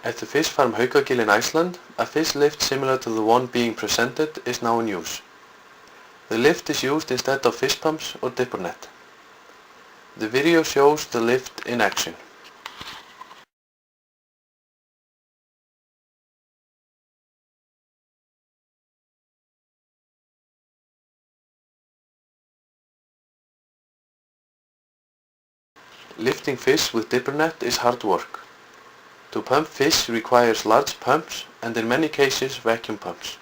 At the fish farm Haukagil in Iceland, a fish lift similar to the one being presented is now in use. The lift is used instead of fish pumps or dipper net. The video shows the lift in action. Lifting fish with dipper net is hard work. To pump fish requires large pumps and in many cases vacuum pumps.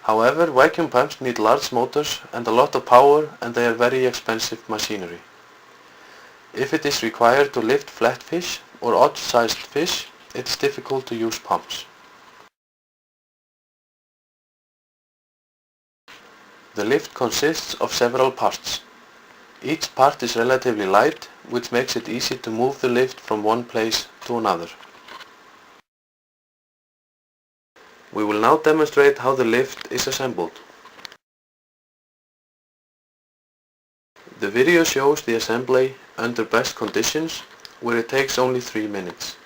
However, vacuum pumps need large motors and a lot of power, and they are very expensive machinery. If it is required to lift flat fish or odd-sized fish, it is difficult to use pumps. The lift consists of several parts. Each part is relatively light, which makes it easy to move the lift from one place to another. We will now demonstrate how the lift is assembled. The video shows the assembly under best conditions, where it takes only 3 minutes.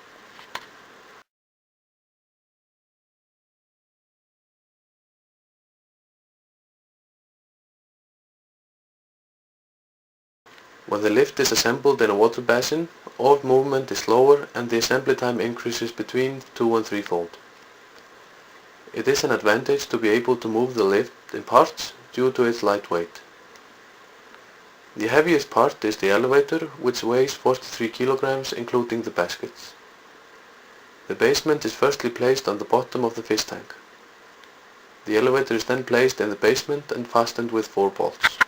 When the lift is assembled in a water basin, all movement is slower and the assembly time increases between 2 and 3-fold. It is an advantage to be able to move the lift in parts due to its light weight. The heaviest part is the elevator, which weighs 43 kilograms including the baskets. The basement is firstly placed on the bottom of the fish tank. The elevator is then placed in the basement and fastened with 4 bolts.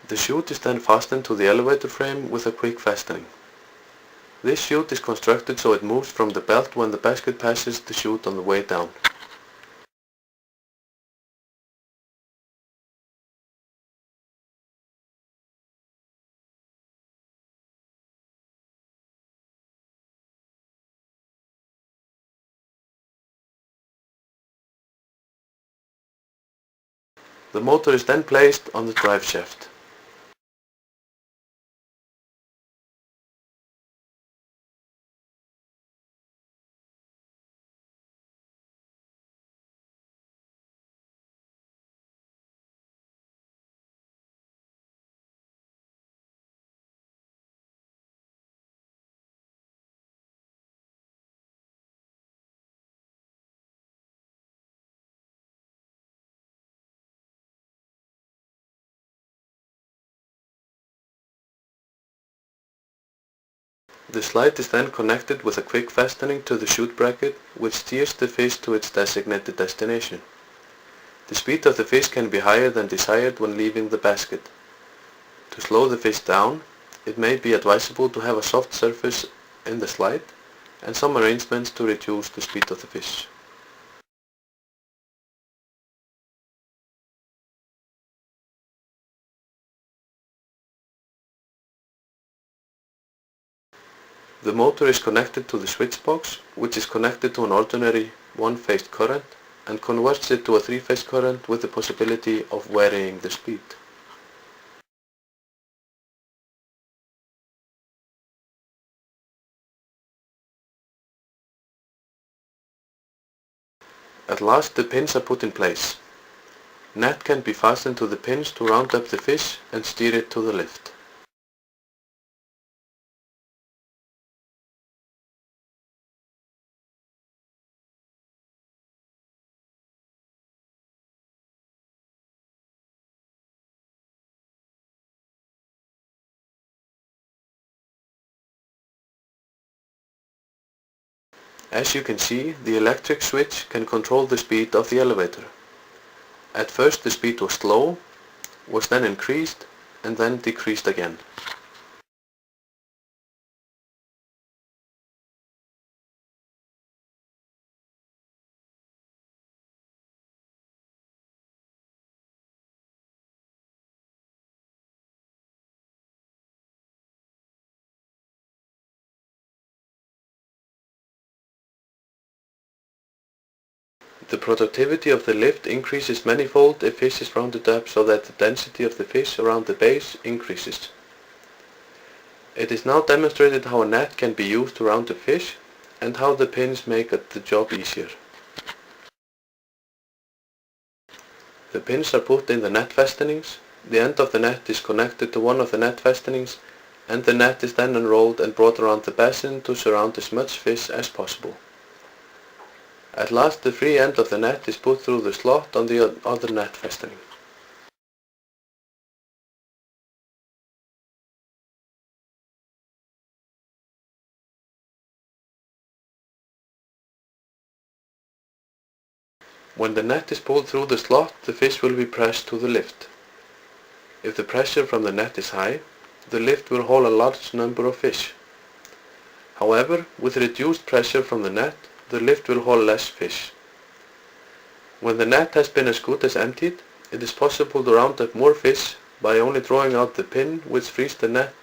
The chute is then fastened to the elevator frame with a quick fastening. This chute is constructed so it moves from the belt when the basket passes the chute on the way down. The motor is then placed on the drive shaft. The slide is then connected with a quick fastening to the chute bracket, which steers the fish to its designated destination. The speed of the fish can be higher than desired when leaving the basket. To slow the fish down, it may be advisable to have a soft surface in the slide and some arrangements to reduce the speed of the fish. The motor is connected to the switch box, which is connected to an ordinary one-phase current and converts it to a 3-phase current with the possibility of varying the speed. At last the pins are put in place. Net can be fastened to the pins to round up the fish and steer it to the lift. As you can see, the electric switch can control the speed of the elevator. At first the speed was slow, was then increased and then decreased again. The productivity of the lift increases manifold if fish is rounded up so that the density of the fish around the base increases. It is now demonstrated how a net can be used to round the fish and how the pins make the job easier. The pins are put in the net fastenings, the end of the net is connected to one of the net fastenings, and the net is then unrolled and brought around the basin to surround as much fish as possible. At last the free end of the net is put through the slot on the other net fastening. When the net is pulled through the slot, the fish will be pressed to the lift. If the pressure from the net is high, the lift will haul a large number of fish. However, with reduced pressure from the net, the lift will haul less fish. When the net has been as good as emptied, it is possible to round up more fish by only drawing out the pin which frees the net,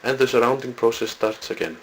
and the surrounding process starts again.